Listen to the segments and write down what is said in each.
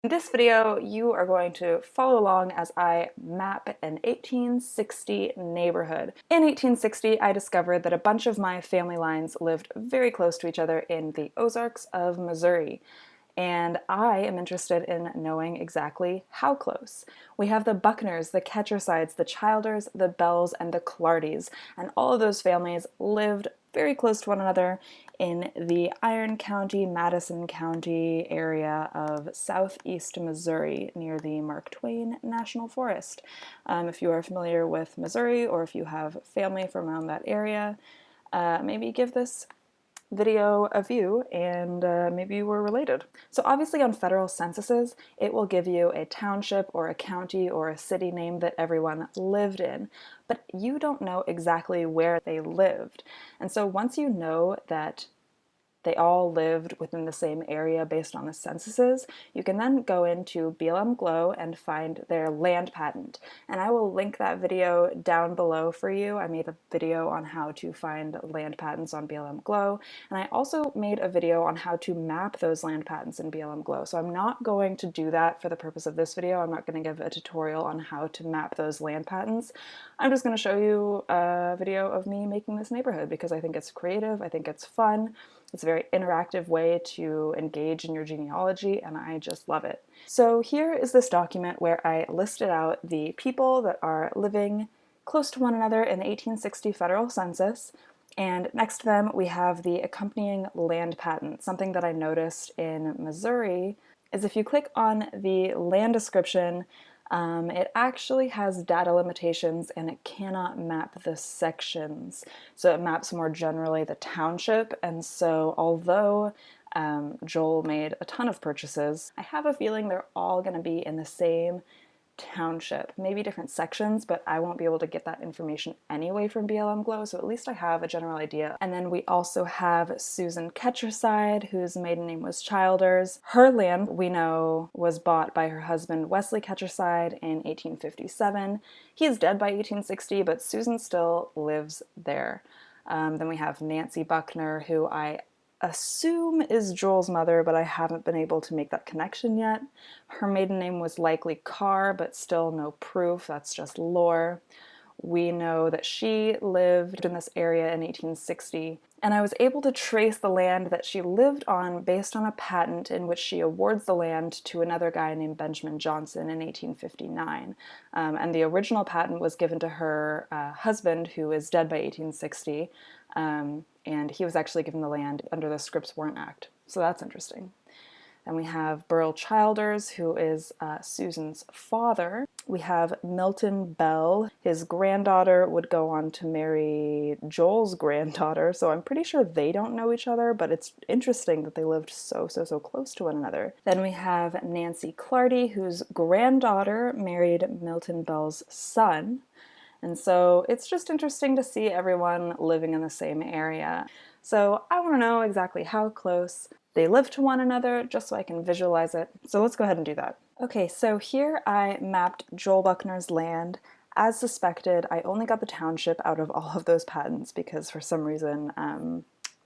In this video, you are going to follow along as I map an 1860 neighborhood. In 1860, I discovered that a bunch of my family lines lived very close to each other in the Ozarks of Missouri. And I am interested in knowing exactly how close. We have the Buckners, the Ketchersides, the Childers, the Bells, and the Clardies, and all of those families lived very close to one another in the Iron County, Madison County area of southeast Missouri near the Mark Twain National Forest. If you are familiar with Missouri or if you have family from around that area, maybe give this video a view and maybe you were related. So obviously on federal censuses, it will give you a township or a county or a city name that everyone lived in, but you don't know exactly where they lived. And so once you know that they all lived within the same area based on the censuses, you can then go into BLM Glow and find their land patent. And I will link that video down below for you. I made a video on how to find land patents on BLM Glow, and I also made a video on how to map those land patents in BLM Glow. So I'm not going to do that for the purpose of this video. I'm not going to give a tutorial on how to map those land patents. I'm just going to show you a video of me making this neighborhood because I think it's creative, I think it's fun. It's a very interactive way to engage in your genealogy, and I just love it. So here is this document where I listed out the people that are living close to one another in the 1860 federal census, and next to them we have the accompanying land patent. Something that I noticed in Missouri is if you click on the land description, it actually has data limitations and it cannot map the sections. So it maps more generally the township, and so although Joel made a ton of purchases, I have a feeling they're all going to be in the same township, maybe different sections, but I won't be able to get that information anyway from BLM Glow, so at least I have a general idea. And then we also have Susan Ketcherside, whose maiden name was Childers. Her land, we know, was bought by her husband Wesley Ketcherside in 1857. He's dead by 1860, but Susan still lives there. Then we have Nancy Buckner, who I assume is Joel's mother, but I haven't been able to make that connection yet. Her maiden name was likely Carr, but still no proof. That's just lore. We know that she lived in this area in 1860, and I was able to trace the land that she lived on based on a patent in which she awards the land to another guy named Benjamin Johnson in 1859. And the original patent was given to her husband, who is dead by 1860, and he was actually given the land under the Scripps Warrant Act. So that's interesting. Then we have Burl Childers, who is Susan's father. We have Milton Bell. His granddaughter would go on to marry Joel's granddaughter, so I'm pretty sure they don't know each other, but it's interesting that they lived so close to one another. Then we have Nancy Clardy, whose granddaughter married Milton Bell's son. And so it's just interesting to see everyone living in the same area. So I want to know exactly how close they live to one another, just so I can visualize it. So let's go ahead and do that. Okay, so here I mapped Joel Buckner's land. As suspected, I only got the township out of all of those patents because for some reason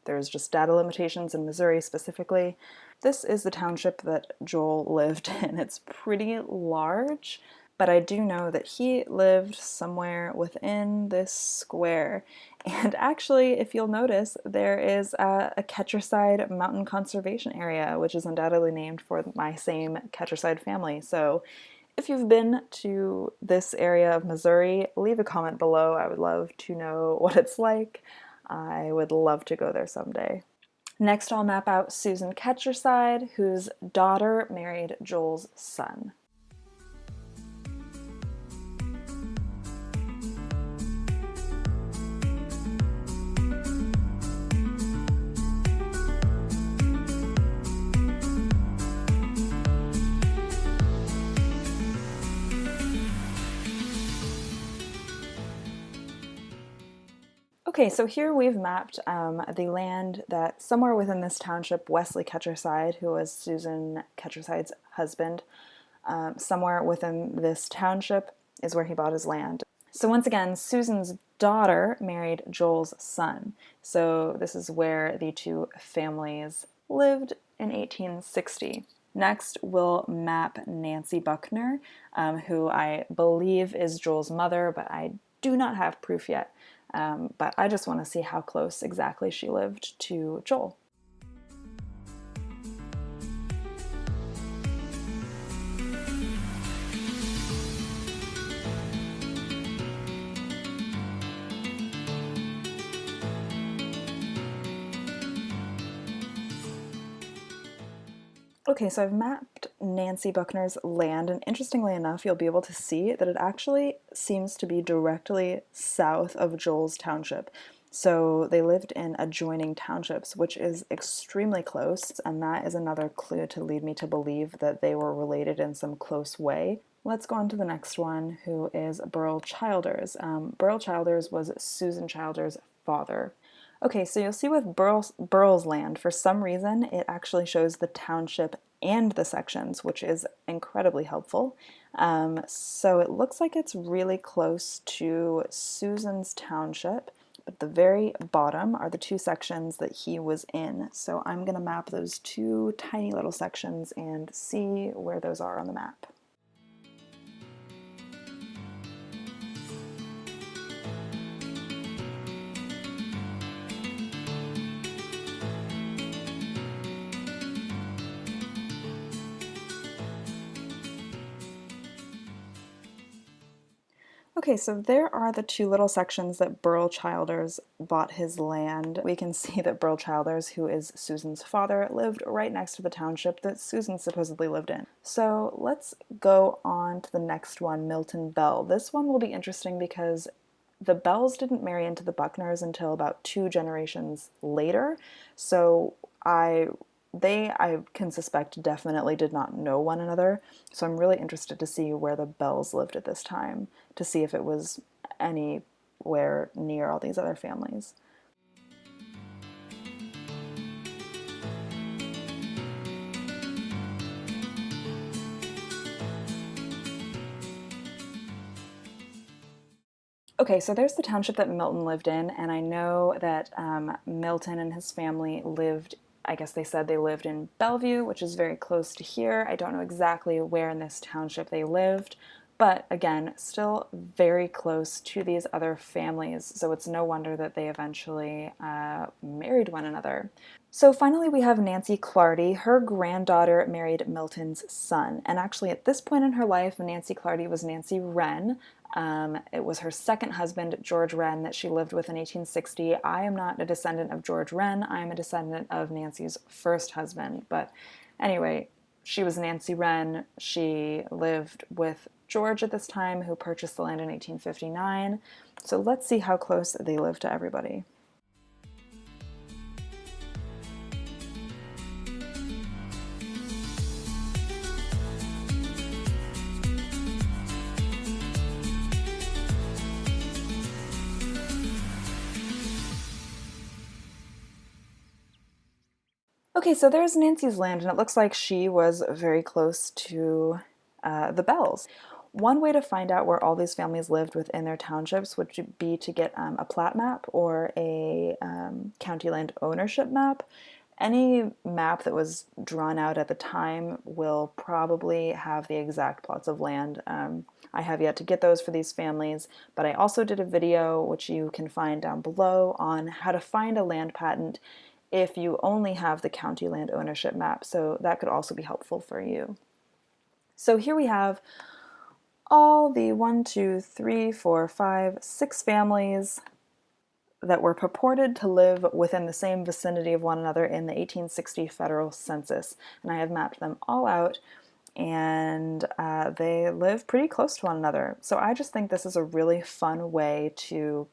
there's just data limitations in Missouri specifically. This is the township that Joel lived in. It's pretty large, but I do know that he lived somewhere within this square. And actually, if you'll notice, there is a Ketcherside Mountain Conservation Area, which is undoubtedly named for my same Ketcherside family. So if you've been to this area of Missouri, leave a comment below. I would love to know what it's like. I would love to go there someday. Next, I'll map out Susan Ketcherside, whose daughter married Joel's son. Okay, so here we've mapped the land that somewhere within this township, Wesley Ketcherside, who was Susan Ketcherside's husband, somewhere within this township is where he bought his land. So once again, Susan's daughter married Joel's son. So this is where the two families lived in 1860. Next, we'll map Nancy Buckner, who I believe is Joel's mother, but I do not have proof yet. But I just want to see how close exactly she lived to Joel. Okay, so I've mapped Nancy Buckner's land, and interestingly enough, you'll be able to see that it actually seems to be directly south of Joel's township. So they lived in adjoining townships, which is extremely close, and that is another clue to lead me to believe that they were related in some close way. Let's go on to the next one, who is Burl Childers. Burl Childers was Susan Childers' father. Okay, so you'll see with Burl's land, for some reason, it actually shows the township and the sections, which is incredibly helpful. So it looks like it's really close to Susan's township, but at the very bottom are the two sections that he was in. So I'm going to map those two tiny little sections and see where those are on the map. Okay, so there are the two little sections that Burl Childers bought his land. We can see that Burl Childers, who is Susan's father, lived right next to the township that Susan supposedly lived in. So let's go on to the next one, Milton Bell. This one will be interesting because the Bells didn't marry into the Buckners until about 2 generations later. So I can suspect, definitely did not know one another. So I'm really interested to see where the Bells lived at this time, to see if it was anywhere near all these other families. Okay, so there's the township that Milton lived in, and I know that Milton and his family lived, I guess they said they lived in Bellevue, which is very close to here. I don't know exactly where in this township they lived, but again, still very close to these other families, so it's no wonder that they eventually married one another. So finally we have Nancy Clardy. Her granddaughter married Milton's son, and actually at this point in her life, Nancy Clardy was Nancy Wren. It was her second husband, George Wren, that she lived with in 1860. I am not a descendant of George Wren. I am a descendant of Nancy's first husband. But anyway, she was Nancy Wren. She lived with George at this time, who purchased the land in 1859. So let's see how close they lived to everybody. Okay, so there's Nancy's land, and it looks like she was very close to the Bells. One way to find out where all these families lived within their townships would be to get a plat map or a county land ownership map. Any map that was drawn out at the time will probably have the exact plots of land. I have yet to get those for these families, but I also did a video, which you can find down below, on how to find a land patent if you only have the county land ownership map, so that could also be helpful for you. So here we have all the 6 families that were purported to live within the same vicinity of one another in the 1860 federal census, and I have mapped them all out, and they live pretty close to one another. So I just think this is a really fun way to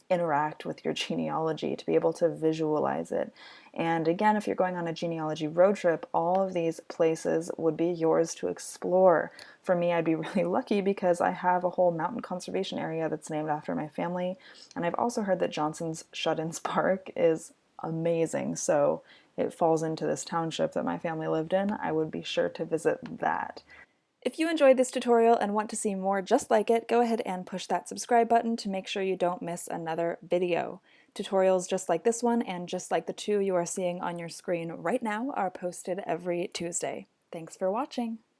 interact with your genealogy, to be able to visualize it. And again, if you're going on a genealogy road trip, all of these places would be yours to explore. For me, I'd be really lucky because I have a whole mountain conservation area that's named after my family, and I've also heard that Johnson's Shut-ins Park is amazing, so it falls into this township that my family lived in. I would be sure to visit that. If you enjoyed this tutorial and want to see more just like it, go ahead and push that subscribe button to make sure you don't miss another video. Tutorials just like this one and just like the two you are seeing on your screen right now are posted every Tuesday. Thanks for watching!